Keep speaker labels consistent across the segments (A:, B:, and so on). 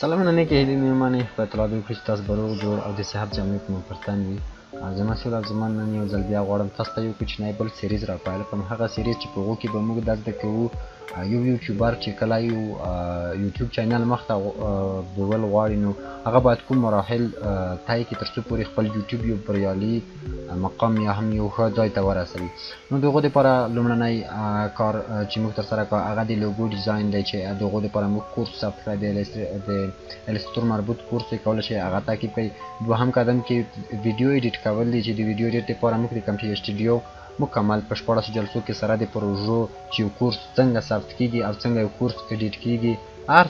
A: سلامونه نیکې هیلې مې ومنئ خدای تعالی دې وکړي چې تاسو به روغ جوړ او د صحت جامې په مو پر تن وي. زما سیول زما نن یو ځل بیا غواړم تاسو ته یو کوچنی بل سیریز راپیل کړم. هغه سیریز چې په هغو کې به موږ دا زده کوو یو یوټیوبر چې کله یو یوټیوب چینل مخته بیول غواړي نو هغه باید کوم مراحل طی کړي تر څو پورې خپل یوټیوب یو بریالي مقام یا هم یو ښه ځای ته ورسوي. نو د هغو دپاره لومړنی کار چې موږ ترسره کړو هغه د لوګو ډیزاین دی چې د هغو دپاره موږ کورس ثبت کړی د الستور مربوط کورس یې کولی شئ هغه تعقیب کړئ. دوهم قدم کې ویډیو ایډیټ کول دی چې د ویډیو ایډیټ دپاره موږ د کمپیوټر اسټوډیو مکمل په 14 جلسو کې سره د پروژو چې یو کورس څنګه ثبت کیږي او څنګه یو کورس ایډیټ کیږي هر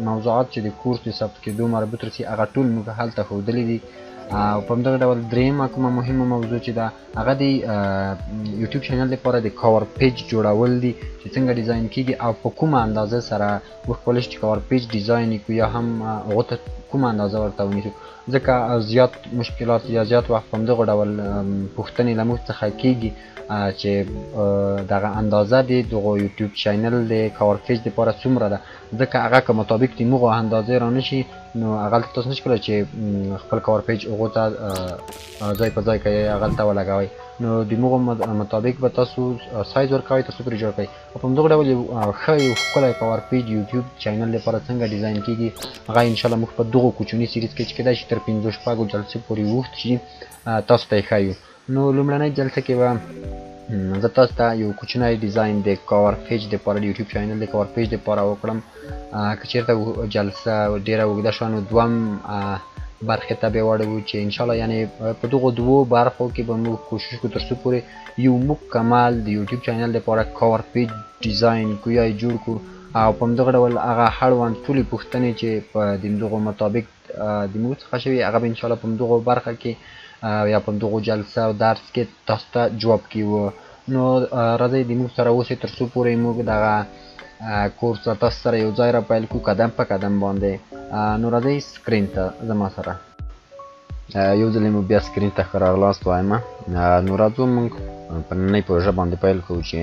A: موضوعات چې د کورس د ثبت کېدو مربوط رسي هغه ټول موږ هلته ښودلي دي. او په همدغه ډول دریمه کومه مهمه موضوع چې ده هغه د یوټیوب چینل لپاره د کاور پیج جوړول دي چې څنګه ډیزاین کیږي او په کومه اندازه سره موږ کولی شو چې کاور پیج ډیزاین کړو یا هم هغو ته کومه اندازه ورته ونیسو ځکه زیات مشکلات یا زیات وخت په همدغه ډول پوښتنې له موږ څخه کیږي چې دغه اندازه د دغه یوټیوب چینل د کاور پیج دپاره څومره ده ځکه هغه که مطابق د موږ اندازې رانشي نو هغلته تاسو نشي کولی چې خپل کاور پیج هغو ته ځای په ځای کوئ هغلته ولګوئ نو د موږ مطابق به تاسو سایز ورکوئ تر څو پورې جوړ کړئ او په همدغه ډول ښه یو ښکلی کاور پیج یوټیوب چینل لپاره څنګه ډیزاین کیږي هغه انشاءالله موږ په دغو کوچني سیریز کې چې کیدای شي تر 5 شپږو جلسې پورې اوږد شي تاسو ته یې ښیو. نو لومړنۍ جلسه کې به زه تاسو ته یو کوچنی ډیزاین د کاور پیج دپاره د یوټیوب چینل د کاور پیج دپاره وکړم. که چېرته جلسه ډېره اوږده شوه نو دوهم برخې ته بیا واړوو چې انشاءالله یعنې په دغو دوو برخو کې به موږ کوشش کوو تر څو پورې یو مکمل د یوټیوب چینل دپاره کاور پیج ډیزاین کړو یا یې جوړ کړو او په همدغه ډول هغه اړوند ټولې پوښتنې چې په د همدغو مطابق د موږ څخه شوي هغه به انشاءالله په همدغو برخه کې یا په همدغو جلسه او درس کې تاسو ته جواب کوو. نو راځئ د موږ سره اوسئ تر څو پورې موږ دغه کورس تاسو سره یو ځای را پیل کړو قدم په قدم باندې. نو راځئ سکرین ته زما سره یو ځل مو بیا سکرین ته ښه راغلاست وایم. نو راځو موږ په نننۍ پروژه باندې پیل کوو چې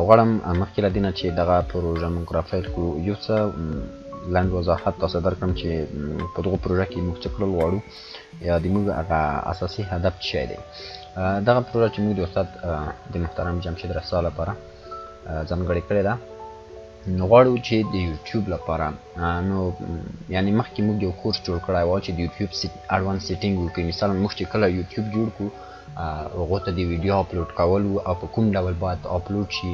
A: غواړم مخکې له دې نه چې دغه پروژه موږ را پیل کړو یو څه لنډ وضاحت تاسو درکړم چې په دغه پروژه کې موږ څه کړل غواړو یا د موږ هغه اساسي هدف څه شی دی. دغه پروژه چې موږ د استاد د محترم جمشید رسا لپاره ځانګړې کړې ده نو غواړو چې د یوټیوب لپاره نو یعنې مخکې موږ یو کورس جوړ کړی و چې د یوټیوب اړوند سیټینګ وکړي. مثلا موږ چې کله یوټیوب جوړ کړو هغو ته د ویډیو اپلوډ کول او په کوم ډول باید اپلوډ شي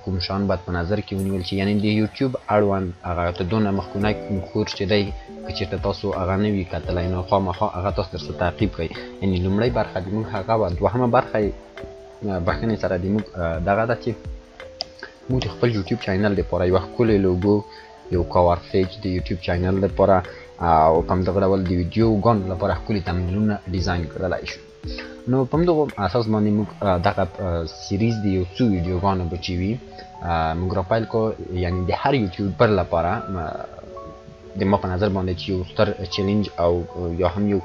A: کوم شیان باید په نظر کې ونیول شي یعنې د یوټیوب اړوند هغه ته دونه مخکونی کوم کورس چې دی که چېرته تاسو هغه نه وي کتلی نو خامخا هغه تاسو درسره تعقیب کړئ. یعنې لومړۍ برخه د موږ هغه وه. دوهمه برخه یې بښنې سره د موږ دغه ده چې موږ د خپل یوټیوب چینل دپاره یوه ښکلې لوګو یو کاور پیج د یوټیوب چینل دپاره او په همدغه ډول د ویډیوګانو لپاره ښکلي تمرینونه ډیزاین کړلی شو. نو په همدغو اساس باندې موږ دغه سیریز د یو څو ویډیوګانو به چې وي موږ راپیل کړو یعنې د هر یوټیوبر لپاره د ما په نظر باندې چې یو ستر چیلنج او یا هم یو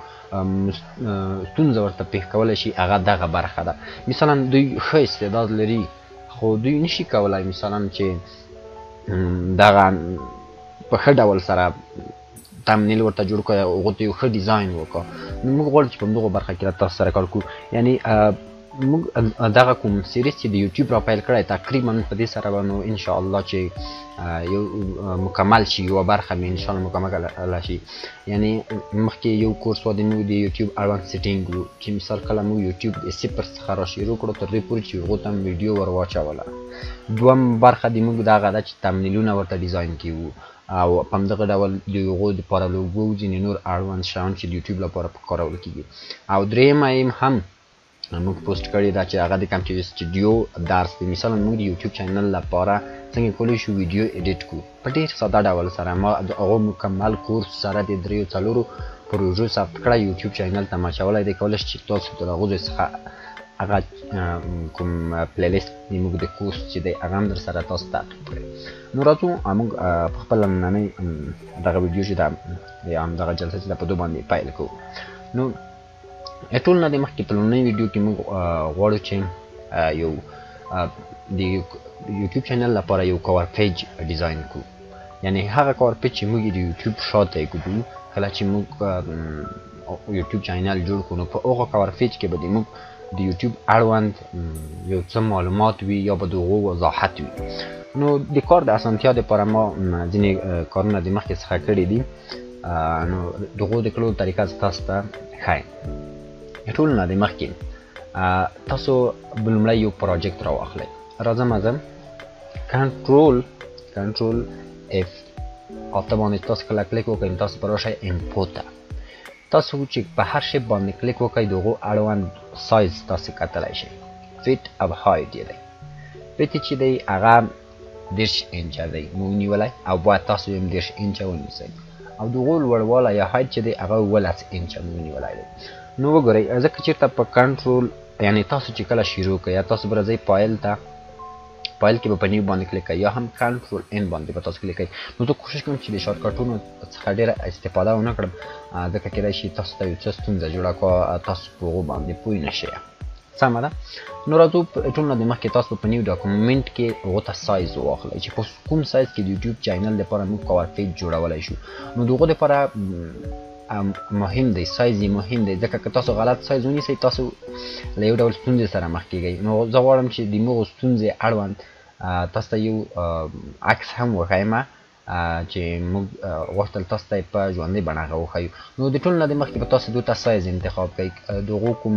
A: ستونزه ورته پېښ کولی شي هغه دغه برخه ده. مثلا دوی ښه استعداد لري خو دوی نشي کولی مثلا چې دغه په ښه ډول سره تمنیل ورته جوړ کړو هغو ته یو ښه ډیزاین وکړو. نو موږ غواړو چې په همدغو برخه کې تاسو سره کار کوو. یعنې موږ دغه کوم سیریز چې د یوټیوب را پیل کړی تقریبا په دې سره به نو انشاءالله چې یو مکمل شي یوه برخه مې انشاءالله مکمله شي. یعنې مخکې یو کورس و د موږ د یوټیوب اړوند سیټینګ و چې مثال کله موږ یوټیوب د صفر څخه را شروع کړو تر دې پورې چې هغو ته ویډیو ور واچوله. دوهم برخه د موږ دغه ده چې تمنیلونه ورته ډیزاین کوو او په همدغه ډول د هغو دپاره لوګو ځینې نور اړوند شیان چې د یوټیوب لپاره کارول کېږي. او درېیمه یې هم موږ پوسټ کړې ده چې هغه د کمپیوټر اسټوډیو درس دی. مثلا موږ د یوټیوب چینل لپاره څنګه کولی شو ویډیو ایډیټ کړو په ډېر ساده ډول سره. ما د هغو مکمل کورس سره د 3-4 پروژو ثبت کړی یوټیوب چینل ته ماچولی دی. کولی شي چې تاسو د هغو ځای څخه هغه کوم پلیلیست موږ د کورس چې دی هغه هم در سره تاسو تعقیب کړئ. نو راځو موږ په خپله نننۍ دغه ویډیو چې ده یا همدغه جلسه چې ده په دو باندې پیل کوو. نو ټول نه د مخکې په لومړنۍ ویډیو کې موږ غواړو چې یو د یوټیوب چینل لپاره یو کاور پیج ډیزاین کړو. یعنی هغه کور پیج چې موږ د یوټیوب شاته ګورو کله چې موږ یوټیوب چینل جوړ کړو نو په هغه کور پیج کې به موږ د یوټیوب اړوند یو څه معلومات وي یا به دغه وضاحت وي. نو د کار د اسانتیا لپاره ما ځینې کارونه د مخکې څخه کړي دي. نو دغه د کړو طریقه تاسو ته ښایم. ټول نه د مخکې تاسو بلمړی یو پروجیکټ راواخلئ. راځم کنټرول اف اته باندې تاسو کله کلیک وکړئ تاسو پر راشئ امپورټ ته. تاسو چې په هر شی باندې کلیک وکړئ دغه اړوند سایز تاسو کتلای شئ. فیټ او هایټ دی. فیټ چې دی هغه 10 انچه دی مو نیولای او باید تاسو هم 10 انچه ونیسئ او دغه لوړوالی یا هایټ چې دی هغه 12 انچه مو نیولای دی. نو وګورئ ځکه چېرته په کنټرول یعنی تاسو چې کله شروع کوئ یا تاسو به راځئ فایل کې به په نیو باندې کلیک کوئ یا هم کنټرول ان باندې به تاسو کلیک کوئ. نو زه کوشش کوم چې د شارټکټونو څخه ډېره استفاده ونه کړم ځکه کیدای شي تاسو ته یو څه ستونزه جوړه کړه تاسو په هغو باندې پوه نه شئ. سمه ده. نو راځو ټول نه د مخکې تاسو په نیو ډاکومنټ کې هغو ته سایز واخلئ چې په کوم سایز کې د یوټیوب چینل لپاره موږ کور پیج جوړولی شو. نو د هغو لپاره مهم دی سایز یې مهم دی ځکه که تاسو غلط سایز ونیسئ تاسو له یو ډول ستونزې سره مخ کیږئ. نو زه غواړم چې د مغو ستونزې اړوند تاسو ته یو عکس هم وښیم چې موږ غوښتل تاسو ته یې په ژوندۍ بڼه هغه وښیو. نو د ټول نه د مخکې به تاسو دوی ته سایز انتخاب کوئ. د هغو کوم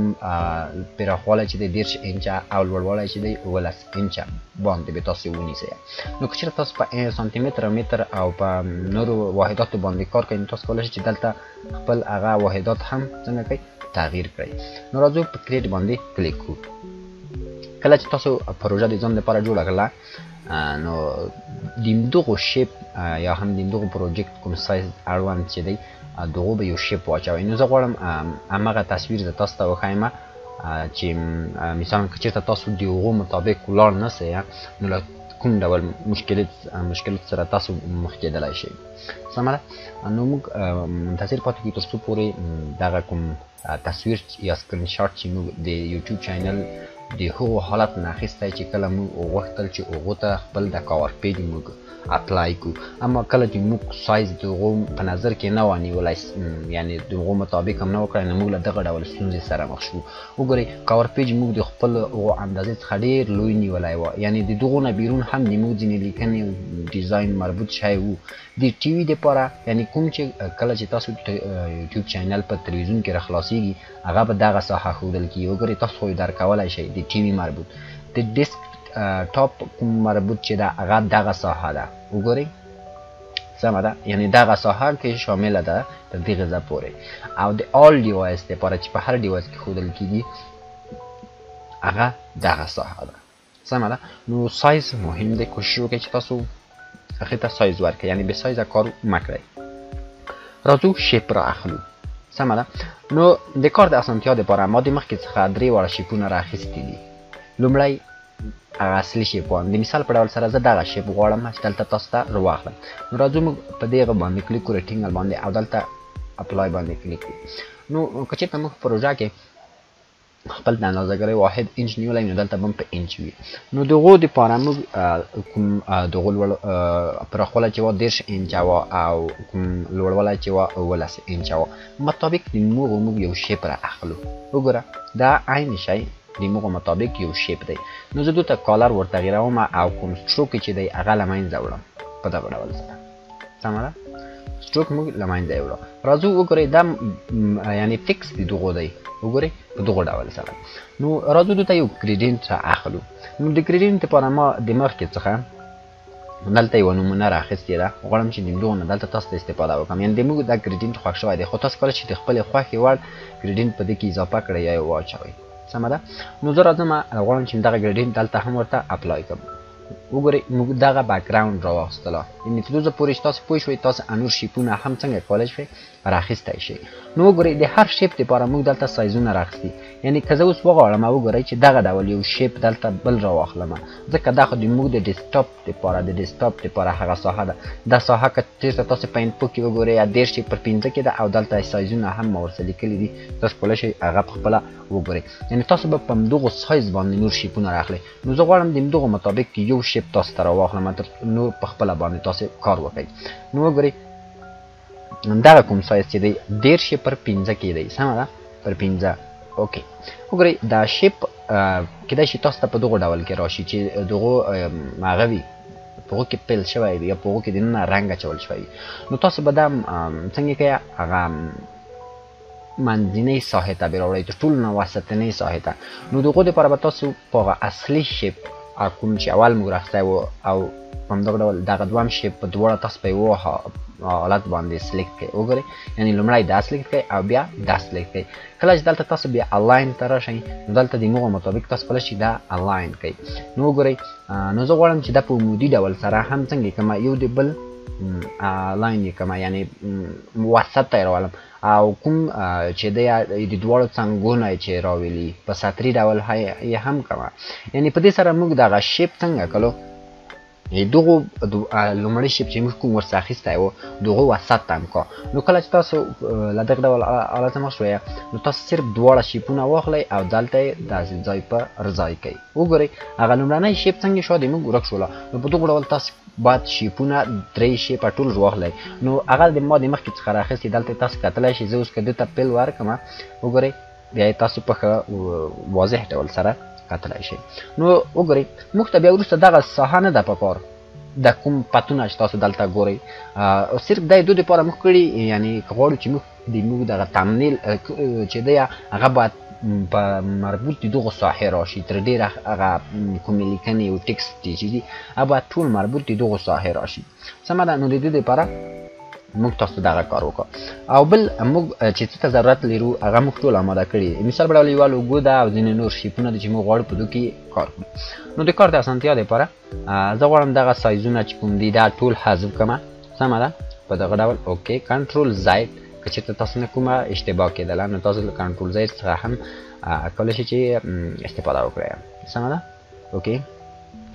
A: پراخوالی چې دی 10 انچه او لوړوالی چې دی 12 انچه باندې به تاسو ونیسئ. نو که چېرته تاسو په سانتي متر متر او په نورو واحداتو باندې کار کوئ نو تاسو کولی شئ چې دلته خپل هغه واحدات هم څنګه کوئ تغییر کړئ. نو راځو په کریټ باندې کلیک کړو. کله چې تاسو پروژه د ځان لپاره جوړه کړله نو د دغو شیپ یا هم د دغو پروجیکټ کوم سایز اړوند چې دی دغو به یو شیپ واچوئ. نو زه غواړم همغه تصویر زه تاسو ته وښیم چې مثلا که چېرته تاسو د هغو مطابق ولاړ نه سئ نو له کوم ډول مشکلات سره تاسو مخ کېدلی شئ. سمه ده. نو موږ منتظر پاتې کړو تر څو پورې دغه کوم تصویر یا سکرین شاټ چې موږ د یوټیوب چینل د هغو حالت نه اخیستی چې کله موږ غوښتل چې هغو ته خپل د کاور پیج موږ اپلای کړو. اما کله چې موږ سایز د هغو په نظر کې نه وانیولی یعنی د هغو مطابق هم نه وکړی نو موږ له دغه ډول ستونزې سره مخ شو. وګورئ کاور پیج موږ د خپل هغو اندازې څخه ډېر لوی نیولی و یعنی د دغو نه بیرون هم د موږ ځینې لیکنې ډیزاین مربوط شی و. د ټي وي دپاره یعنی کوم چې کله چې تاسو یوټیوب چینل په تلویزیون کې راخلاصیږي هغه به دغه ساحه ښودل کېږي. وګورئ تاسو خو یې درکولی شئ د ټي وي مربوط. د ډیسک ټاپ کوم مربوط چې ده هغه دغه ساحه ده. وګورئ سمه ده یعنی دغه ساحه کې شامله ده تر دغه ځای پورې او د آل ډیوایس دپاره چې په هر ډیوایس کې ښودل کېږي هغه دغه ساحه ده. سمه ده. نو سایز مهم دی. کوشش وکړئ چې تاسو هغې ته سایز ورکړئ یعنی بې سایزه کار مه کړئ. راځو شیپ را اخلو. سمه ده. نو د کار د اسانتیا دپاره ما د مخکې څخه 3 واړه شیپونه رااخیستي دي. لومړی هغه اصلي شیپ وایم. د مثال په ډول سره زه دغه شیپ غواړم چې دلته تاسو ته راواخلم. نو راځو موږ په دغه باندې کلیک کړو ریکټینګل باندې او دلته اپلای باندې کلیک کړو. نو که چېرته موږ پروژه کې خپل د اندازهګرۍ واحد انچ نیولی نو دلته به هم په انچ وي. نو د هغو دپاره موږ کوم د هغو پراخوالی چې وه 10 انچه وه او کوم لوړوالی چې وه 12 انچه وه مطابق د هغو موږ یو شیپ را اخلو. وګوره دا عین شی د هغو مطابق یو شیپ دی. نو زه دلته کالر ورتغیروم او کوم سټروک چې دی هغه له منځه وړم په دغه ډول سره. سمه ده. سټروک موږ له منځه یې وړو. راځو وګورئ دا یعنی فکس د دغو دی. وګورئ په دغه ډول سره. نو راځو دلته یو ګریډینټ را اخلو. نو د ګریډینټ لپاره ما د مخکې څخه دلته یوه نمونه رااخیستې ده. غواړم چې د دغو نه دلته تاسو ته استفاده وکړم. یعنې د موږ دا ګریډینټ خوښ شوی دی خو تاسو کولی شئ د خپلې خوښې وړ ګریډینټ په دې کې اضافه کړئ یا یې واچوئ. سمه ده. نو زه راځم غواړم چې دغه ګریډینټ دلته هم ورته اپلای کړم. وګورئ موږ دغه بیکګراوند راواخیستله یعنې تر اوسه پورې چې تاسو پوه شوئ تاسو انور شیپونه هم څنګه کولی شئ رااخیستی شئ. نو وګورئ د هر شیپ دپاره موږ دلته سایزونه رااخیستي یعنی که زه اوس وغواړم وګورئ چې دغه ډول یو شیپ دلته بل راواخلم ځکه دا خو د موږ د ډیسکټاپ دپاره د ډیسکټاپ دپاره هغه ساحه ده دا ساحه که چېرته تاسو په انپو کې وګورئ یا 13 کې ده او دلته سایزونه هم ما ورسره لیکلي دي تاسو کولی شئ هغه پخپله وګورئ یعنی تاسو به په همدغو سایز باندې نور شیپونه راخلئ نو زه غواړم د همدغو مطابق یو شیپ تاسو ته راواخلم تر نور پخپله باندې تاسو کار وکړئ نو وګورئ دغه کوم سایز چې دی 13 کې دی سمه ده پر 15 اوکې وګورئ دا شیپ کیدای شي تاسو ته په دغه ډول کې راشي چې دغه هغه وي په هغو کې پیل شوی وي یا په هغو کې دننه رنګ اچول شوی وي نو تاسو به دا څنګه کوئ هغه منځنۍ ساحې ته به راوړئ تر ټولو نه وسطنۍ ساحې ته نو د هغو دپاره به تاسو په هغه اصلي شیپ کوم چې اول موږ راختی و او په همدغه ډول دغه دوهم شیپ په دواړه تاسو په یوه حالت باندې سلیکټ کړئ وګورئ یعنې لومړی دا سلیکټ کړئ او بیا دا سلیکټ کړئ کله چې دلته تاسو بیا الاین ته راشئ نو دلته د هغو مطابق تاسو کولی شئ دا الاین کړئ نو وګورئ نو زه غواړم چې دا په عمودي ډول سره هم څنګه کړم یو د بل لاین یې کړم یعنې وسط ته یې راولم او کوم چې دی د دواړو څنګونه چې راولي په سطري ډول یې هم کړم یعنې په دې سره موږ دغه شیپ څنګه کړو دغو لومړی شیپ چې موږ کوم ورڅخه اخیستی و دغو وسط ته هم کړه نو کله چې تاسو له دغه ډول حالت ته مخ شوئ نو تاسو صرف دواړه شیپونه واخلئ او دلته یې داسې ځای په ځای کوئ وګورئ هغه لومړنی شیپ څنګه شو د موږ ورک شوله نو په دغه ډول تاسو باید شیپونه 3 شیپه ټول واخلئ نو هغه د ما د مخکې څخه رااخیستي دلته تاسو کتلی شئ زه اوس که دې ته پیل ورکړم وګورئ بیا یې تاسو په ښه واضح ډول سره کتلی شئ نو وګورئ موږ ته بیا وروسته دغه ساحه نه ده پکار د کوم پتونه چې تاسو دلته ګورئ صرف دا یې دو دپاره موږ کړي یعنې که غواړو چې موږ دغه تمنیل چې دی هغه باید په مربوط د دغو ساحې راشي تر ډېره هغه کومې لیکنې او ټکسټ چې دي هغه باید ټول مربوط د دغو ساحې راشي سمه ده نو د دې دپاره موږ تاسو دغه کار وکړو او بل موږ چې څه ته ضرورت لرو هغه موږ ټول اماده کړي مثال په ډول یوه لوګو ده او ځینې نور شیپونه دي چې موږ غواړو په دو کې کار کړو نو د کار د اسانتیا دپاره زه غواړم دغه سایزونه چې کوم دي دا ټول حذف کړمه سمه ده په دغه ډول اوکې کنټرول زید که چېرته تاسو نه کومه اشتباه کېدله نو تاسو له کنټرول زید څخه هم کولی شئ چې استفاده وکړئ سمه ده اوکې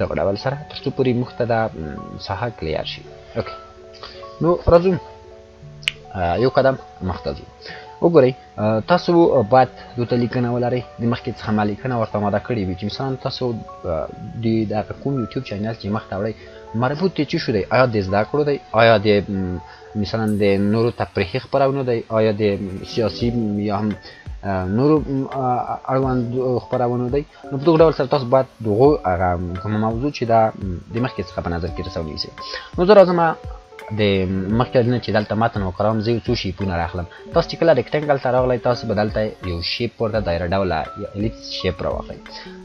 A: دغه ډول سره تر څو پورې موږ ته دا ساحه کلیر شي اوکې نو راځو یو قدم مخته ځو وګورئ تاسو باید دلته لیکنه ولرئ د مخکې څخه ما لیکنه ورته اماده کړې وي چې مثلا تاسو د دغه کوم یوټیوب چینل چې مخته وړئ مربوط یې څه شو دی آیا د زده کړو دی آیا د مثلا د نورو تفریحي خپرونو دی آیا د سیاسي یا هم نورو اړوند خپرونو دی نو په دغه ډول سره تاسو باید دغو هغه کومه موضوع چې دا د مخکې څخه په نظر کې رسول نیسئ نو زه راځم د مخکې نه چې دلته متن وکړم زه یو څو شیپونه راخلم تاسو چې کله ریکټنګل ته راغلی تاسو به دلته یو شیپ ورته دایره ډوله یا الیپس شیپ راواخلئ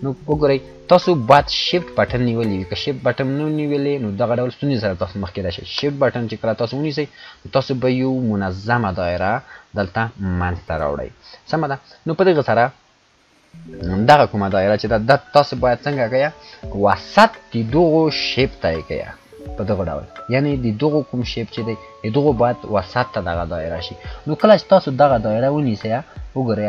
A: نو وګورئ تاسو باید شیفټ بټن نیولی وي که شیفټ بټن نه نیولې نو دغه ډول ستونزې سره تاسو مخکې راشئ شیفټ بټن چې کله تاسو ونیسئ نو تاسو به یو منظمه دایره دلته منځته راوړئ سمه ده نو په دغه سره دغه کومه دایره چې ده تاسو باید څنګه کوئ وسط د دغو شیپ ته یې کوئ په دغه ډول یعنې د دغو کوم شیپ چې دی د دغو باید وسط ته دغه دایره شي نو کله چې تاسو دغه دایره ونیسئ وګورئ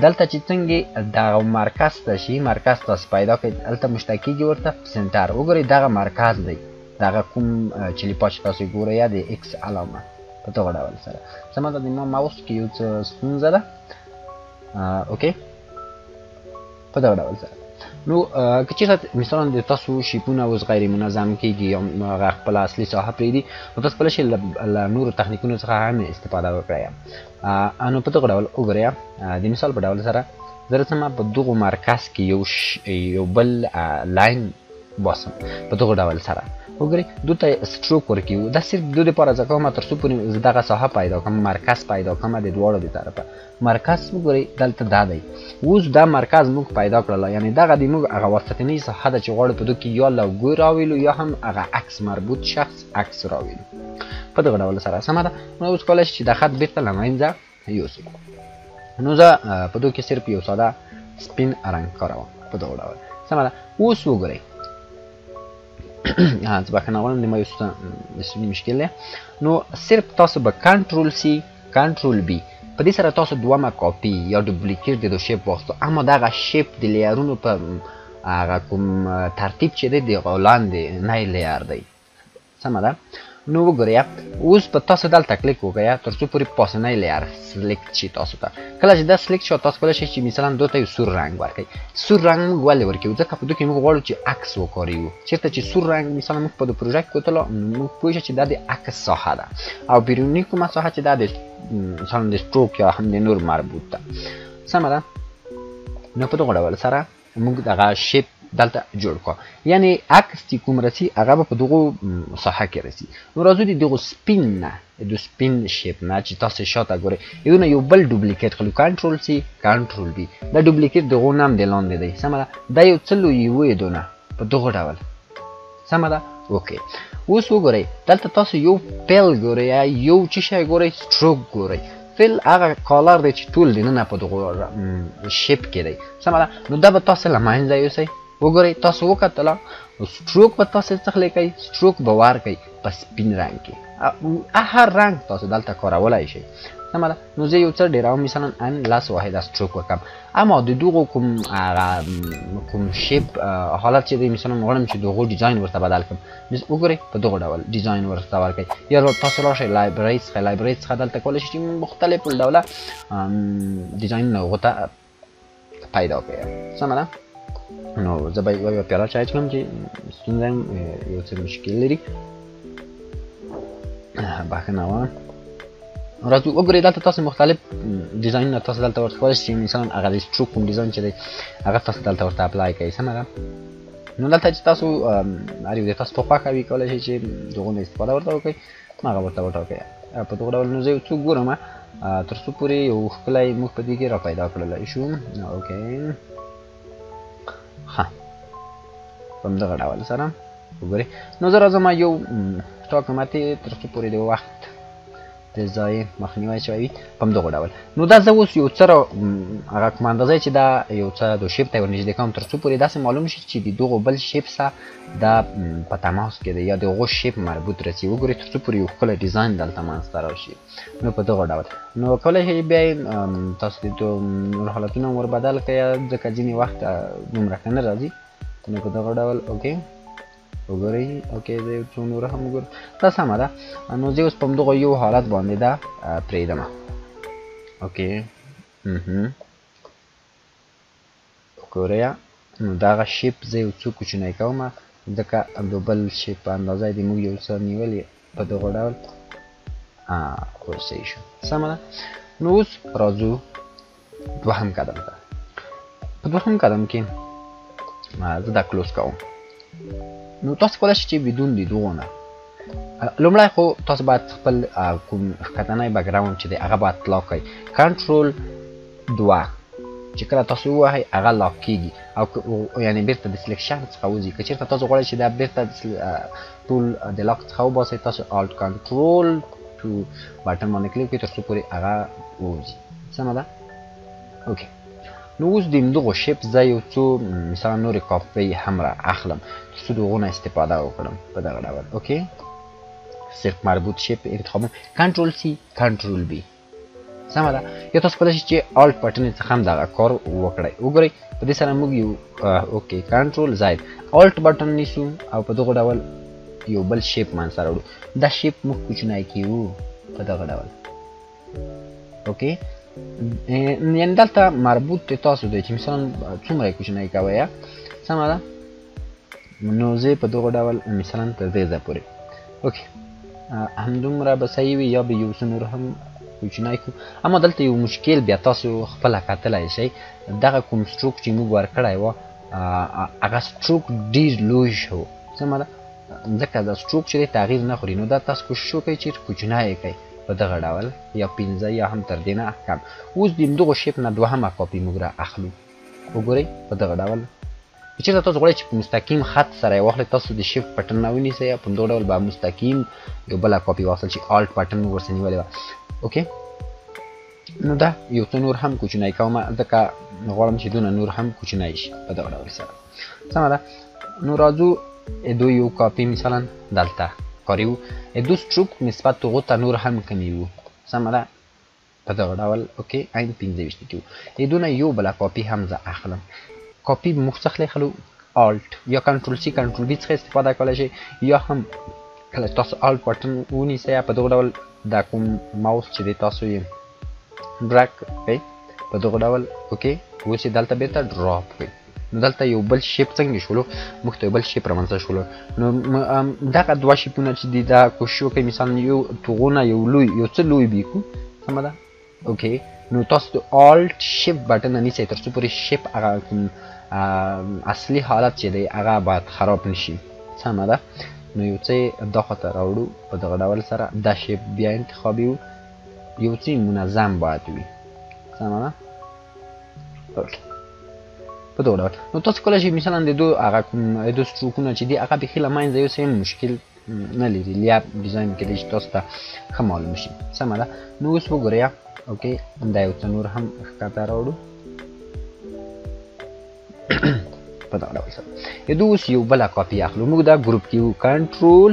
A: دلته چې څنګه دغه مرکز ته شي مرکز تاسو پیدا کړئ هلته مشته کېږي ورته سنټر وګورئ دغه مرکز دی دغه کوم چې لیپا چې تاسو ګورئ یا د ایکس علامه په دغه ډول سره سمه ده د ما ماوس کې یو څه ستونزه ده اوکې په دغه ډول سره نو که چېرته مثلا د تاسو شیپونه اوس غیر منظم کېږي یا هغه خپله اصلي ساحه پرېږدي نو تاسو کولی شئ له نورو تخنیکونو څخه هم استفاده وکړئ نو په دغه ډول وګورئ د مثال په ډول سره زه راځم په دغو مرکز کې یو بل لاین باسم په دغه ډول سره وګورئ دو ته سټروک ورکوو دا صرف دو دپاره زه کوم تر څو پورې زه دغه ساحه پیدا کړم مرکز پیدا کړم د دواړو د طرفه مرکز وګورئ دلته دا دی اوس دا مرکز موږ پیدا کړله یعنې دغه د موږ هغه وسطنۍ ساحه ده چې غواړو په دو کې یا لوګو راویلو یا هم هغه عکس مربوط شخص عکس راویلو په دغه ډول سره سمه ده نو اوس کولی شئ چې دا خط بېرته له منځه یوسو نو زه په دو کې صرف یو ساده سپین رنګ کاروم په دغه ډول سمه ده اوس وګورئ زه بخښنه غواړم د ما یو څه مشکل دی نو صرف تاسو به کنټرول سی کنټرول بي په دې سره تاسو دومره کاپي یا ډوپلیکیټ د شیپ واخلو اما دغه شیپ د لیرونو په هغه کوم ترتیب چې دی د لاندې نه لیر دی سمه ده نو وګورئ اوس په تاسو دلته کلیک وکړئ تر څو پورې پاسنی لیر سلیکټ شي تاسو ته کله چې دا سلیکټ شو تاسو کولی شئ چې مثلا دوی یو سور رنګ ورکړئ سور رنګ موږ ولې ورکوو ځکه په دوی کې موږ غواړو چې عکس وکاروو چېرته چې سور رنګ مثلا موږ په د پروژیکټ کوتلو موږ پوه شو چې دا د عکس ساحه ده او بیروني کومه ساحه چې دا د مثلا د سټروک یا هم د نور مربوط ده سمه ده نو په دغه ډول سره موږ دغه شیپ دلته جوړ کړو یعنی عکس چې کوم رسي هغه په دغه ساحه کې رسي نو راځو دغه سپین نه د سپین شیپ نه چې تاسو شاته ګورئ یو بل ډوپلیکیټ خلو کنټرول سی کنټرول بي دا ډوپلیکیټ دغه نام دی لاندې دی سمه ده دا یو څلو یو دونه په دغه ډول سمه ده اوکې اوس وګورئ دلته تاسو یو پیل ګورئ یو چې شی ګورئ سټروک ګورئ فل هغه کالر دی چې ټول دی نه په دغه شیپ کې دی سمه ده نو دا به تاسو له منځه یوسئ وګورئ تاسو وکتله سټروک په تاسو څخه لیکئ سټروک به ورکئ په سپین رنګ کې هر رنګ تاسو دلته کارولی شئ سمه ده نو زه یو څه ډېروم مثلا ان لاس واحده سټروک وکړم اما د دغو کوم شیپ حالت چې دی مثلا غواړم چې دغه ډیزاین ورته بدل کړم وګورئ په دغه ډول ډیزاین ورته ورکئ یا تاسو راشئ لایبرري څخه دلته کولی شئ چې مختلف ډوله ډیزاینونه هغو ته پیدا کړئ سمه ده نو زه به یوه پیاله چای څښم چې ستونزه یو څه مشکل لري بخښنه وه راځو وګورئ دلته تاسو مختلف ډیزاینونه تاسو دلته ورته کولی شئ مثلا هغه د سټروک کوم ډیزاین چې دی هغه تاسو دلته ورته اپلای کوئ سمه ده نو دلته چې تاسو هر یو د تاسو په خوښه وي کولی شئ چې د هغو نه استفاده ورته وکړئ هغه ورته وټاکئ په دغه ډول نو زه یو څوک ګورم تر څو پورې یو ښکلی موږ په دې کې را پیدا کړلی شو اوکې ها په همدغه ډول سره وګورئ نو زه راځم یو ټاکم اتې تر څو پورې د وخت د ضایع مخنیوی شوی وي په همدغه ډول نو دا زه اوس یو څه هغه کوم اندازه چې دا یو څه د شیپ ته ورنږدې کوم تر څو پورې داسې معلوم شي چې د دغو بل شیپ سره دا په تماس کې دی یا د هغو شیپ مربوط رسي وګورئ تر څو پورې یو ښکلی ډیزاین دلته منځته راشي نو په دغه ډول نو کولی شئ بیا یې تاسو د نور حالتونه ور بدل کړئ ځکه ځینې وخت دومره ښه نه راځي نو په دغه ډول اوکې وګورئ اوکې زه یو څو نور هم ګورم دا سمه ده نو زه اوس په همدغه یو حالت باندې دا پرېږدم اوکې وګورئ نو دغه شیپ زه یو څو کوچنی کوم ځکه د بل شیپ په اندازه یې موږ یو څه نیولي په دغه ډول اوس صحیح شو سمه ده نو اوس راځو دوهم قدم ته په دوهم قدم کې زه دا کلوز کوم نو تاسو کولی شئ چې بدون د دغو نه لومړی خو تاسو باید خپل کوم ښکتنی بکګراوند چې دی هغه باید لاک کړئ کنټرول 2 چې کله تاسو ووهئ هغه لاک کېږي او یعنې بېرته د سلیکشن څخه وځي که چېرته تاسو غواړئ چې دا بېرته ټول د لاک څخه وباسئ تاسو الټ کنټرول 2 بټن باندې کلیک کړئ تر څو پورې هغه ووځي سمه ده اوکې نو اوس د همدغو شیپ زه یو څو مثلا نورې کاپۍ هم را اخلم تر څو د هغو نه استفاده وکړم په دغه ډول اوکې صرف مربوط شیپ انتخابوم کنټرول سی کنټرول بي سمه ده یا تاسو کولی شئ چې الټ بټن څخه هم دغه کار وکړئ وګورئ په دې سره موږ یو اوکې کنټرول زاید الټ بټن نیسو او په دغه ډول یو بل شیپ منځته راوړو دا شیپ موږ کوچنی کیو په دغه ډول اوکې یعنې دلته مربوط دی تاسو دی چې مثلا څومره یې کوچنی کوئ سمه ده نو زه په دغه ډول مثلا تر دې ځای پورې اوکې همدومره به صحیح وي یا به یو څه نور هم کوچنی کړو اما دلته یو مشکل بیا تاسو خپله کتلی شئ دغه کوم سټروک چې موږ ورکړی وه هغه سټروک ډېر لوی شو سمه ده ځکه دا سټروک چې دی تغییر نه خوري نو دا تاسو کوشش وکړئ چې کوچنی یې کړئ په دغه ډول یا 15 یا هم تر دې نه کم اوس د همدغو شیپ نه دوهمه کاپي موږ را اخلو وګورئ په دغه ډول که چېرته تاسو غواړئ چې په مستقیم خط سره یې واخلئ تاسو د شیفټ بټن نه ونیسئ په همدغه ډول به مستقیم یو بله کاپي واخلئ چې الټ بټن موږ ورسره نیولې وه اوکې نو دا یو څه نور هم کوچنی کومه ځکه غواړم چې دونه نور هم کوچنی شي په دغه ډول سره سمه ده نو راځو دو یو کاپي مثلا دلته کاریو دو سټروک نسبت هغو ته نور هم کمیو سمه ده په دغه ډول اوکې عین 15 کې د دونه یو بل کاپی هم زه اخلم کاپی موږ څخه لیکلو الټ یا کنټرول سی کنټرول بی څخه استفاده کولای شئ یا هم کله تاسو الټ بټن ونیسئ په دغه ډول دا کوم ماوس چې دی تاسو یې ډراګ کړئ په دغه ډول اوکې اوس یې دلته بیرته ډراپ کړئ نو دلته یو بل شیپ څنګه شولو موږ ته یو بل شیپ رامنځته شولو نو دغه دوه شیپونه چې دي دا کوشش وکړئ مثلا یو توغونه یو لوی یو څه لوی بي کړو سمه ده اوکې نو تاسو د الټ شیپ بټن نیسئ تر څو پورې شیپ هغه کوم اصلي حالت چې دی هغه باید خراب نشي سمه ده نو یو څه دا خواته راوړو په دغه ډول سره دا شیپ بیا انتخابوي یو څه منظم باید وي سمه ده اوکې په دغه ډول نو تاسو کولی شئ مثلا د دو هغه کوم د سټروکونه چې دي هغه بیخي له منځه یو څه مشکل نه لري لیاب ډیزاین کېدای شي تاسو ته ښه معلوم شي سمه ده نو اوس وګورئ اوکې دا یو څه نور هم ښکته راوړو په دغه ډول سره د دو اوس یو بله کاپي اخلو موږ دا ګروپ کې یو کنټرول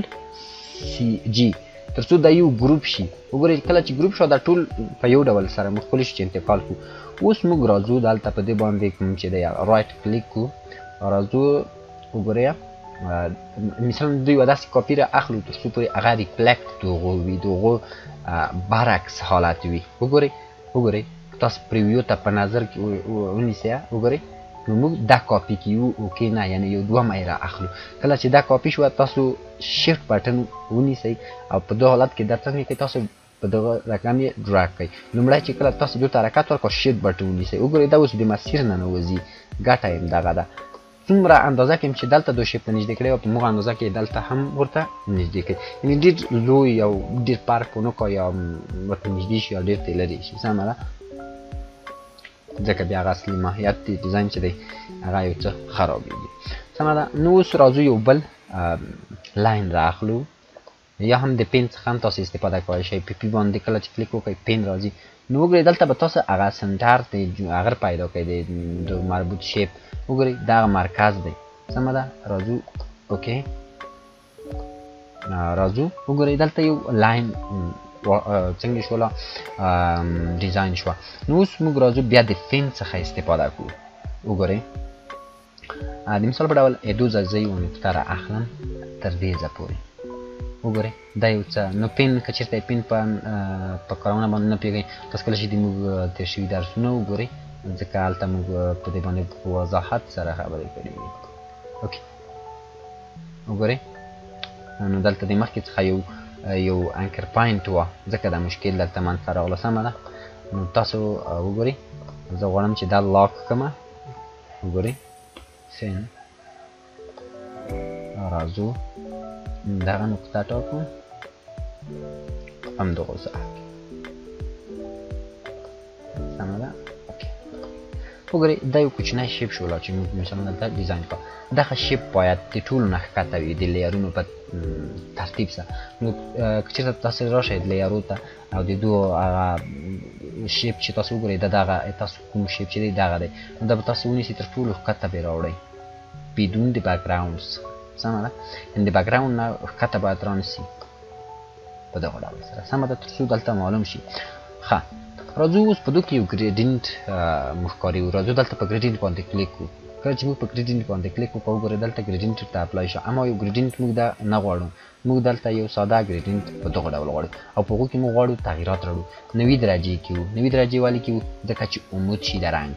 A: سی جی تر څو دا یو ګروپ شي وګورئ کله چې ګروپ شو دا ټول په یو ډول سره موږ کولی شو چې انتقال کړو اوس موږ راځو دلته په دې باندې کوم چې دی رایټ کلیک کړو راځو وګورئ مثلا دوی یوه داسې کاپي را اخلو تر څو پورې هغه ریفلکټ د هغو وي د هغو برعکس حالت وي وګورئ تاسو پریویو ته په نظر کې ونیسئ وګورئ نو موږ دا کاپي کیو اوکې نه یعنی یو دوه را اخلو کله چې دا کاپي شوه تاسو شیفټ بټن ونیسئ او په دغه حالت کې دا څنګه کې تاسو په دغه رقم یې ډراګ کړئ لومړی چې کله تاسو دې ته حرکت ورکړو شیفټ بټن ونیسئ وګورئ دا اوس د مسیر نه نوځي ګټه یې همدغه ده څومره اندازه کې چې دلته دو شیپ ته نږدې کړی او په موږ اندازه کې دلته هم ورته نږدې کړي یعنې ډېر لوی او ډېر پارک ونه کړو یا ورته نږدې شي یا ډېر ته لرې شي سمه ده ځکه بیا هغه اصلي ماهیت دی ډیزاین چې دی هغه یو څه خرابېږي سمه ده نو اوس راځو یو بل لاین را اخلو یا هم د پین څخه هم تاسو استفاده کولی شئ په پی باندې کله چې کلیک وکړئ پین راځي نو وګورئ دلته به تاسو هغه سنټر دی هغه پیدا کړئ د مربوط شیپ وګورئ دا هغه مرکز دی سمه ده راځو اوکې راځو وګورئ دلته یو لاین څنګه شوله ډیزاین شوه نو اوس موږ راځو بیا د فین څخه استفاده کوو وګورئ د مثال په ډول دو ځای زه یو نقطه را اخلم تر دې ځای پورې وګورئ دا یو څه نو پین که چېرته یې پین په کارونه باندې نه پوهېږئ تاسو کولی شئ د موږ تېر شوي درسونه وګورئ ځکه هلته موږ په دې باندې په وضاحت سره خبرې کړې دي اوکې وګورئ نو دلته د مخکې څخه یو انکر پاینټ وه ځکه دا مشکل دلته منځته راغله سمه ده نو تاسو وګورئ زه غواړم چې دا لاک کړمه وګورئ سین راځو دغه نقطه ټاکو همدغه ځای سمه ده وګورئ دا یو کوچنی شیپ شوله چې موږ مثلا دلته ډیزاین کړو دغه شیپ باید د ټولو نه ښکته وي د لیرونو په ترتیب سره نو که چېرته تاسو راشئ لیرو ته او د دوو هغه شیپ چې تاسو وګورئ د دغه تاسو کوم شیپ چې دی دغه دی نو دا به تاسو ونیسئ تر ټولو ښکته به یې راوړئ بدون د بیکګراونډ سمه ده یعنې د بیکګراونډ نه ښکته باید رانیسي په دغه ډول سره سمه ده تر څو دلته معلوم شي ښه راځو اوس په دو کې یو ګریډینټ موږ کاروو راځو دلته په ګریډینټ باندې کلیک کړو کله چې موږ په ګریډینټ باندې کلیک وکړو وګورئ دلته ګریډینټ ته اپلای شو اما یو ګریډینټ موږ دا نه غواړو موږ دلته یو ساده ګریډینټ په دغه ډول غواړو او په هغو کې موږ غواړو تغییرات راوړو 90 درجې کې وو 90 درجې والي کې وو ځکه چې عمود شي د رنګ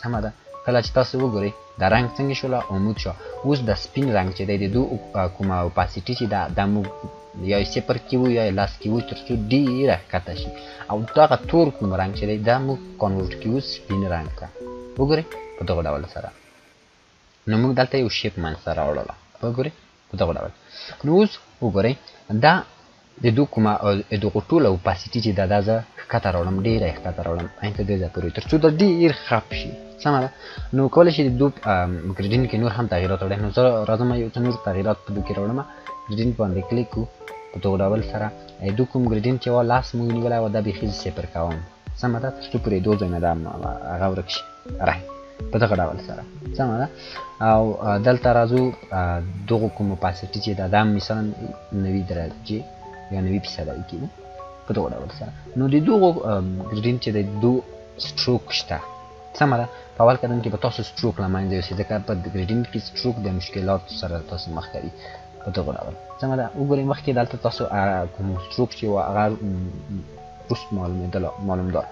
A: سمه ده کله چې تاسو وګورئ دا رنګ څنګه شوله عمود شو اوس د سپین رنګ چې دی د دو کومه اوپاسیټي چې دا موږ یا یې صفر کې وو یا یې لاس کې وو تر څو ډېره ښکته شي او دغه تور کوم رنګ چې دی دا موږ کنورټ کړو سپین رنګ ته وګورئ په دغه ډول سره نو موږ دلته یو شیپ منځته راوړله وګورئ په دغه ډول نو اوس وګورئ دا د دو کومه دغو ټوله اوپاسیټي چې دا زه ښکته راوړم ډېره یې ښکته راوړم عین تر دې ځای پورې تر څو دا ډېر خپ شي سمه ده نو کولی شئ د دو ګریډینټ کې نور هم تغییرات راوړئ نو زه راځم یو څه نور تغییرات په دو کې راوړم ګریډینټ باندې کلیک کړو په دغه ډول سره دو کوم ګریډینټ چې وه لاس موږ نیولی وه دا بیخي زه صفر کوم سمه ده تر څو پورې دو ځایونه دا هغه ورک شي رایټ په دغه ډول سره سمه ده او دلته راځو دغو کوم اوپاسیټي چې دا مثلا 90 درجې یا 90% کې په دغه ډول سره. نو د دغو ګریډینټ چې د دو سټروک شته، سمه ده. په اول قدم کې به تاسو سټروک له منځه یوسئ، ځکه په ګریډینټ کې سټروک د مشکلاتو سره تاسو مخ کوي په دغه ډول، سمه ده. وګورئ مخکې دلته تاسو کوم سټروک چې و هغه وروست معلومدار.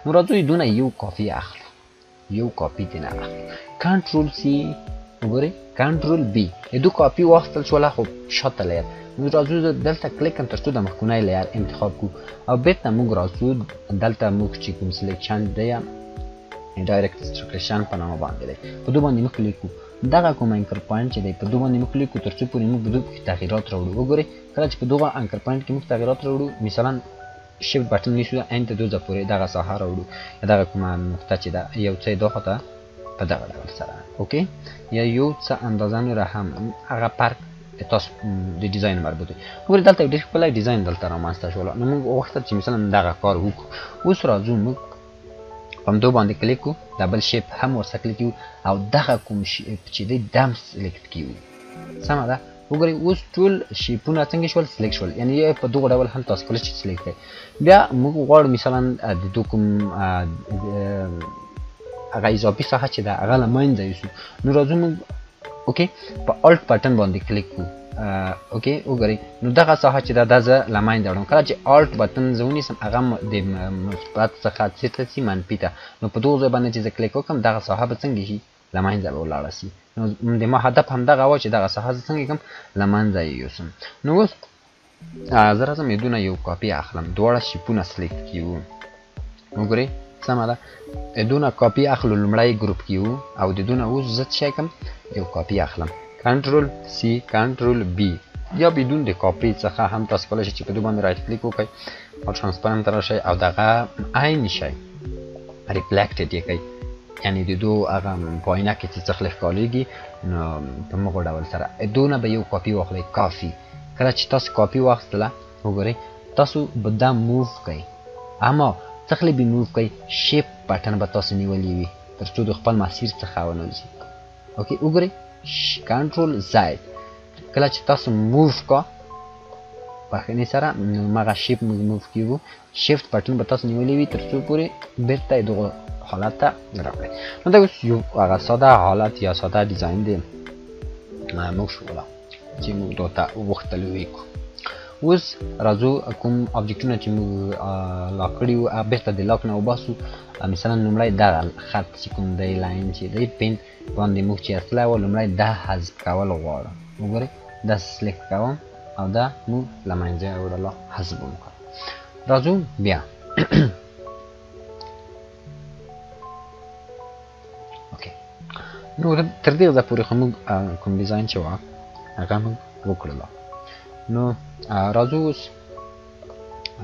A: نو راځو دونه یو کاپي اخلو، یو کاپي دې نه اخلو، کنټرول سی، وګورئ کنټرول بی، دو کاپي واخیستل شوله خو شاته لیر. نو راځو دلته کلیک کوم تر څو د مخکونی لیر انتخاب کړو او بیرته موږ راځو دلته موږ چې کوم سلیکشن دی ډایرکټ سلیکشن په نامه باندې دی، په دو باندې موږ کلیک کړو. دغه کوم انکر پوینټ چې دی په دو باندې موږ کلیک کړو تر څو پورې موږ دو تغییرات راوړو. وګورئ کله چې په دغه انکر پوینټ کې موږ تغییرات راوړو، مثلا شیفت بټن نیسو اند ته دوزه پورې دغه ساحه راوړو، دغه کومه نقطه چې ده یو څه دا خطه په دغه ډول سره اوکې، یا یو څه اندازه نوره هم هغه فرق تاسو د ډیزاین مربوط دی. وګورئ دلته ډېر ښکلی ډیزاین دلته رامنځته شوله. نو موږ وغوښتل چې مثلا دغه کار وکړو. اوس راځو موږ په همدو باندې کلیک کړو، ډبل شیپ هم ورسره کلیک کړو او دغه کوم شیپ چې دی دم سلیکټ کړو، سمه ده. وګورئ اوس ټول شیپونه څنګه شول سلیکټ شول، یعنې په دغه ډول هم تاسو کولی شئ سلیکټ کړئ. بیا موږ غواړو مثلا د دو کوم هغه اضافي ساحه چې ده هغه له منځه یوسو. نو راځو موږ اوکې په الټ بټن باندې کلیک کړو، اوکې وګورئ نو دغه ساحه چې ده دا زه له منځه وړم. کله چې الټ بټن زه ونیسم هغه د مثبت څخه چېرته ځي منفي ته، نو په دغو ځای باندې چې زه کلیک وکړم دغه ساحه به څنګه شي له منځه به ولاړه شي. نو د ما هدف همدغه و چې دغه ساحه زه څنګه کړم له منځه یې یوسم. نو اوس زه راځم دونه یو کاپي اخلم، دواړه شیپونه سلیکټ کړو، وګورئ سمه ده. دونه کاپي اخلو لومړی ګروپ کې وو او د دونه اوس زه څه شی کوم یو کاپي اخلم، کنټرول سی کنټرول بی، یا بدون د کاپي څخه هم تاسو کولی شئ چې په دو باندې رایټ کلیک وکړئ او ټرانسپرنټ ته راشئ او دغه عین شی ریفلیکټډ یې کړئ، یعنې د دو هغه په آینه کې چې څه ښکارېږي نو په مغه ډول سره دونه به یو کاپي واخلئ کافي. کله چې تاسو کاپي واخیستله وګورئ تاسو به دا موو کړئ، اما څخلی به موو کړئ شیپ بټن به تاسو نیولی وي تر څو د خپل مسیر څخه ونه وځي. اوکې وګورئ کنټرول زید، کله چې تاسو موو کړه بخښنې سره مغه شیپ موو کیږو، شیفت بټن به تاسو نیولی وي تر څو پورې بیرته دغه حالت ته راوړئ. نو دا اوس یو هغه ساده حالت یا ساده ډیزاین دی موږ شوله چې موږ دته وغوښتلو وکړو. اوس راځو کوم ابجکټونه چې موږ لاک کړي وو بیرته د لاک نه وباسو. مثلا لومړی دغه خط چې کوم دی لاین چې دی پین باندې موږ چې اصلی وه لومړی دا حذف کول غواړم. وګورئ دا سلیکټ کوم او دا موږ له منځه یې وړله حذف مو کړه. راځو بیا نو تر دې ځایه پورې خو موږ کوم ډیزاین چې وه هغه موږ وکړله. نو راځو اوس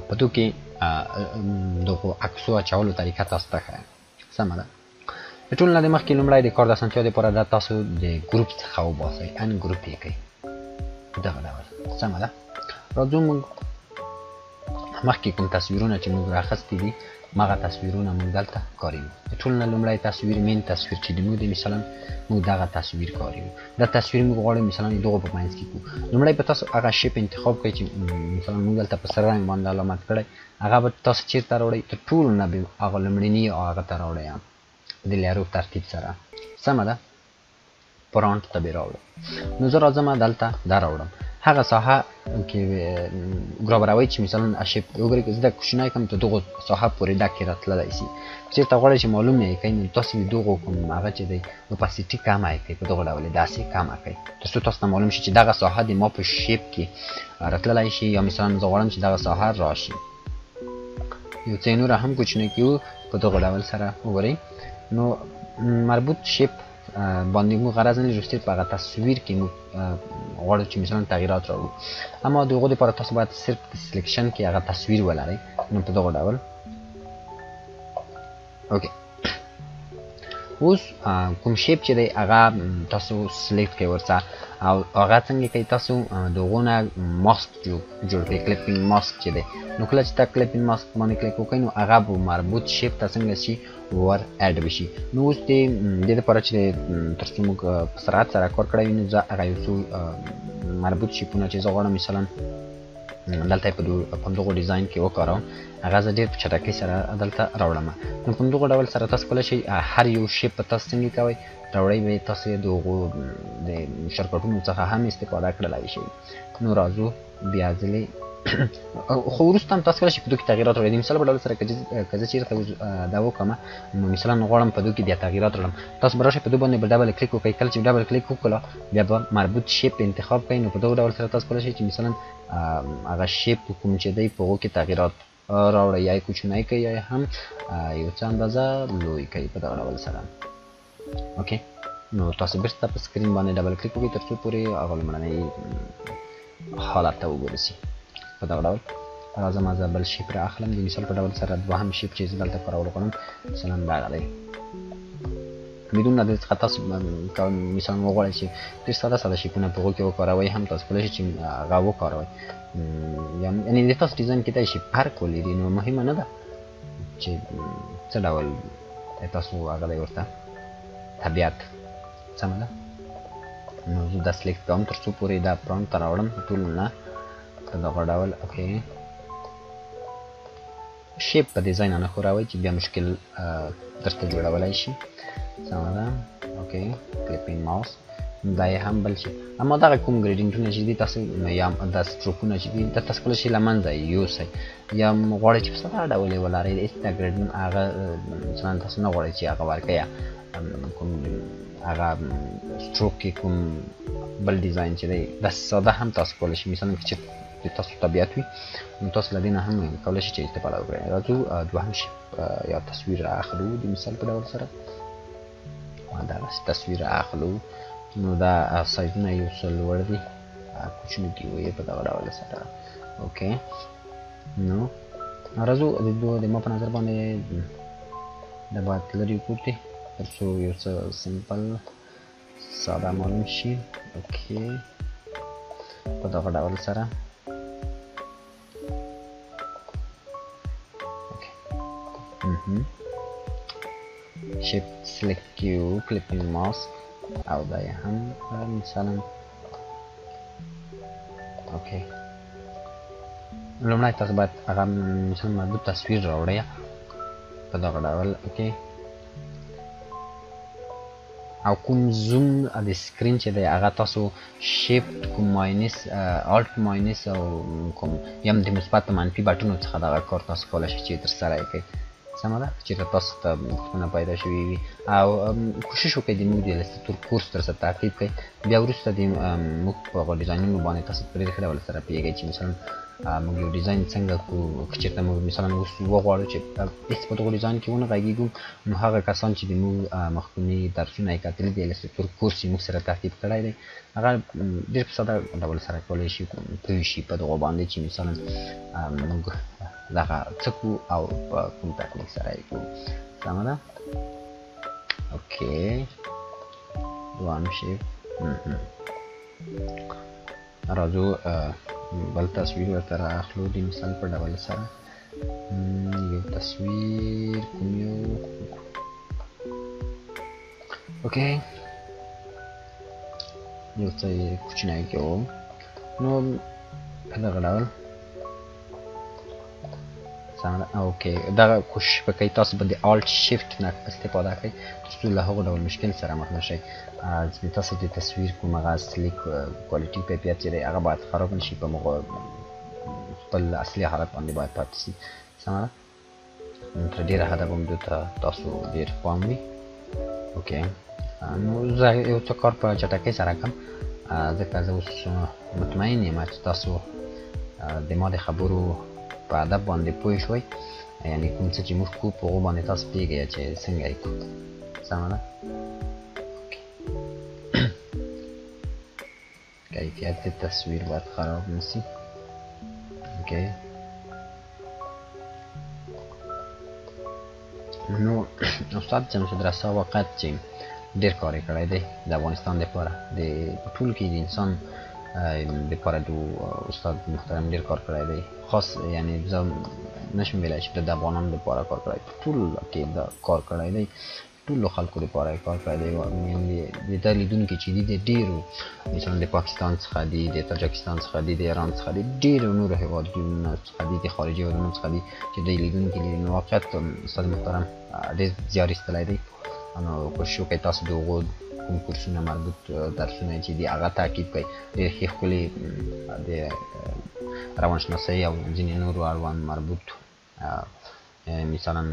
A: په دو کې دغو عکسو اچولو طریقه تاسو ته ښایم، سمه ده. د ټول نه د مخکې لومړی د کار د اسانتیا دپاره دا تاسو د ګروپ څخه وباسئ، ان ګروپ یې کوئ دغه ډول، سمه ده. راځو موږ مخکې کوم تصویرونه چې موږ راخیستي دي مغه تصویرونه موږ دلته کاریو. د ټول نه لومړی تصویر مین تصویر چې موږ دی مثلا موږ دغه تصویر کاریو. دا تصویر موږ غواړو مثلا دغه په منځ کې کړو. لومړی به تاسو هغه شیپ انتخاب کړئ چې مثلا موږ دلته په سره رنګ باندې علامت کړی، هغه به تاسو چیرته راوړئ تر ټولو نه به هغه لومړني او هغه ته راوړئ د لیارو ترتیب سره، سمه ده. پرانټ ته به راوړم. نو زه راځم دلته دا راوړم هغه ساحه کې ګرابروي چې مثلا شیپ وګورئ که زه دا کوچنی کړم تر دغو ساحه پورې ډکې راتللی شي. که چېرته غواړئ چې معلوم یې کړئ نو تاسو د دغو کوم هغه چې دی اوپاسیټي کمه یې کړئ، په دغه ډول یې داسې کمه کړئ تر څو تاسو ته معلوم شي چې دغه ساحه د ما په شیپ کې راتللی شي، یا مثلا زه غواړم چې دغه ساحه راشي. یو څه نوره هم کوچنی کړو په دغه ډول سره وګورئ. نو مربوط شیپ باندې موږ غرض نه لرو، صرف په هغه تصویر کې موږ غواړو چې مثلا تغییرات راوړو، اما د هغو دپاره تاسو باید صرف د سلیکشن کې هغه تصویر ولرئ. نو په دغه ډول اوکې. اوس کوم شیپ چې دی هغه تاسو سلیکټ کړئ ورڅخه او هغه څنګه کوئ تاسو د هغو نه ماسک جوړ کړئ، کلیپینګ ماسک چې دی. نو کله چې تا کلیپینګ ماسک باندې کلیک وکړئ نو هغه به مربوط شیپ ته څنګه شي ور اډ بشي. نو اوس د دې دپاره چې تر څو موږ په سرعت سره کار کړی وي نو زه هغه یو څو مربوط شیپونه چې زه غواړم مثلا دلته په دغه ډیزاین کې وکاروم هغه زه ډېر په چټکۍ سره دلته راوړم نو په دغه ډول سره تاسو کولی شئ هر یو شیپ په تاسو څنګه کوئ راوړئ به تاسو د هغو د شرکټونو څخه هم استفاده کړلی شئ نو راځو بیا ځلې خو وروسته هم تاسو کولی شئ په دوی کې تغیرات راوړئ د مثال په ډول سره که زه چېرته دا وکړم نو مثلا غواړم په دوی کې بیا تغیرات راوړم تاسو به راشئ په دوی باندې به ډبل کلیک وکړئ کله چې ډبل کلیک وکړه بیا به مربوط شیپ انتخاب کړئ نو په دغه ډول سره تاسو کولی شئ چې مثلا هغه شیپ کوم چې دی په هغو کې تغیرات راوړئ یا یې کوچنی کړئ یا هم یو څه اندازه لوی کړئ په دغه ډول سره اوکې نو تاسو بیرته په سکرین باندې ډبل کلیک وکړئ تر څو پورې هغه لومړنی حالت ته وګورسي په دغه ډول راځم زه بل شیپ را اخلم د مثال په ډول سره دوهم شیپ چې زه دلته کارول غواړم مثلا دغه دی بدون د څخه تاسو مثلا وغواړئ چې ډېر ساده ساده شیپونه په هغو کې وکاروئ هم تاسو کولی شئ چې هغه وکاروئ یعنې د تاسو ډیزاین کیدای شي فرق ولري نو مهمه نه ده چې څه ډول تاسو هغه دی ورته طبیعت سمه ده نو زه دا سلیکټ کوم تر څو پورې دا پرانټ ته راوړم ټول نه په دغه ډول اوکې شیپ په ډیزاین نه خوراوئ چې بیا مشکل درته جوړولی شي سمه ده اوکې کلیپینګ ماوس دا یې هم بل شي اما دغه کوم ګریډینګونه چې دي تاسو یا دا سټروکونه چې دي دا تاسو کولی شئ له منځه یې یوسئ یا غواړئ چې په ساده ډول یې ولرئ هېڅ دا ګریډین هغه مثلا تاسو نه غواړئ چې هغه ورکړئ یا کوم هغه سټروک کې کوم بل ډیزاین چې دی داسې ساده هم تاسو کولی شئ مثلا چې د تاسو طبیعت وي نو تاسو له دې نه هم کولی شئ چې استفاده وکړئ راځو دوهم شیپ یا تصویر اخلو د مثال په ډول سره دغسې تصویر اخلو نو دا سایزونه یو څه لوړ دي کوچني دي ویې په دغه ډول سره اوکې نو راځو د ما په نظر باندې د باید لرې وکړو تر څو یو څه سمپل ساده معلوم شي اوکې په دغه ډول سره shape select queue clipping mouse او دا یې هم مثلا اوکې لومړی تاسو باید هغه مثلا مربوط تصویر راوړئ په دغه ډول اوکې او کوم زوم د سکرین چې دی هغه تاسو شیفت کوم ماینس الټ ماینس او کوم یم د مثبت منفي بټنو څخه دغه کار تاسو کولی شئ چې ترسره یې کړئ سمه ده چېرته تاسو ته پوښتنه پیدا شوې وي او کوشش وکړئ د موږ د ایلسټریټور کورس درسره تعقیب کړئ بیا وروسته د موږ په هغو ډیزاینونو باندې تاسو په ډېر ښه ډول سره پوهېږئ چې مثلا موږ یو ډیزاین څنګه کوو که چېرته موږ مثلا اوس وغواړو چې هېڅ په دغو ډیزاین کې ونه غږېږو نو هغه کسان چې د موږ مخکوني درسونه یې کتلي د ایلسټریټور کورس یې موږ سره تعقیب کړی دی هغه ډېر په ساده ډول سره کولی شي پوه شي په دغو باندې چې مثلا موږ دغه څه کوو او په کوم تکنیک سره یې کوو سمه ده اوکې دوهم شیپ راځو بل تصویر ورته رااخلو د مثال په ډول سره یو تصویر کوم یو اوکې یو څه یې کوچنی کوم نو په دغه ډول اوکې دغه کوشش وکړئ تاسو به د الټ شیفت نه استفاده کوئ تر څو له هغو ډول مشکل سره مخ نه شئ چې تاسو د تصویر کوم هغه اصلي کوالټي کیفیت چې دی هغه باید خراب نه شي په مغو خپل اصلي حالت باندې باید پاتې شي سمه ده تر ډېره حده به دې ته تاسو ډېر پام وي اوکې نو زه یو څه کار په چټکۍ سره کوم ځکه زه اوس مطمئن یم چې تاسو د ما د خبرو په ادب باندې پوه شوئ یعنې کوم څه چې موږ کوو په هغو باندې تاسو پوهېږئ چې څنګه یې کوو سمه ده کیفیت د تصویر باید خراب نه شي اوکې نو استاد جمشید رسا وقت چې ډېر کار یې کړی دی د افغانستان دپاره د په ټول کې د انسان دپاره د استاد محترم ډېر کار کړی دی خاص یعنې زه نشم ویلی چې د افغانانو دپاره کار کړی په ټول کې دا کار کړی دی ټولو خلکو لپاره یې کار کړی دی. د ده لیدونکي چې دي د ډېرو مثلا د پاکستان څخه دي، د تاجکستان څخه دي، د ایران څخه دي، ډېرو نورو هېوادونو څخه دي، د خارجي هېوادونو څخه دي چې دوی لیدونکي دي. نو واقعیت استاد محترم ډېر زیار ایستلی دی. نو کوشش وکړئ تاسو د هغو کوم کورسونه مربوط درسونه چې دي هغه تعقیب کړئ. ډېر ښې ښکلې د روانشناسۍ او ځینې نورو اړوند مربوط مثلا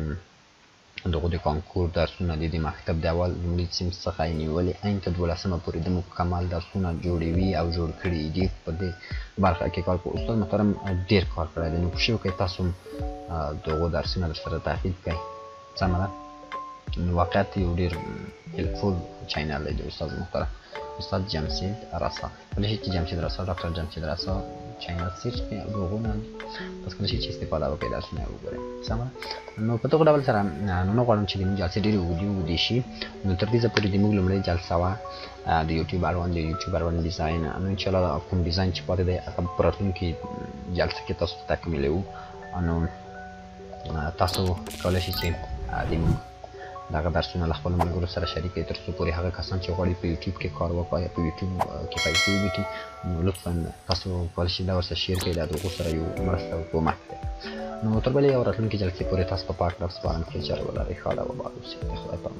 A: دغه د کانکور درسونه دي، د مکتب د اول لومړي صنف څخه یې نیولې عین تر 12مه پورې د مکمل درسونه جوړوي او جوړ کړي دي. په دې برخه کې کار کوي. استاد محترم ډېر کار کړی دی. نو کوشش وکړئ تاسو هم دغو درسونه درسره تعقیب کړئ. سمه ده؟ نو واقعیت یو ډېر هیلپفول چینل دی د استاد محترم استاد جمشید رسا. کله چې جمشید رسا ډاکټر جمشید رسا چینل سرچ کړئ او دغو نه پس کله چې استفاده وکړئ درسونه یې وګورئ. سمه ده؟ نو په دغه ډول سره نو نه غواړم چې زموږ جلسې ډېرې اوږدې شي. نو تر دې ځایه پورې زموږ لومړۍ جلسه وه د یوټیوب اړوند ډیزاین. نو انشاءالله کوم ډیزاین چې پاتې دی هغه په راتلونکي جلسه کې تاسو ته تکمیلوو. نو تاسو کولی شئ چې زموږ دغه درسونه له خپلو ملګرو سره شریک کړئ تر څو پورې هغه کسان چې غواړي په یوټیوب کې کار وکړي یا په یوټیوب کې پیسې وګټي نو لطفا تاسو کولی شئ دا ورسره شیر کړئ. دا د هغو سره یو مرسته او کومک دی. نو تر بلې او راتلونکي جلسې پورې تاسو په پاک رب سپارم. چې چاره ولرئ. ښه ده. وباد اوسئ. خدای پاک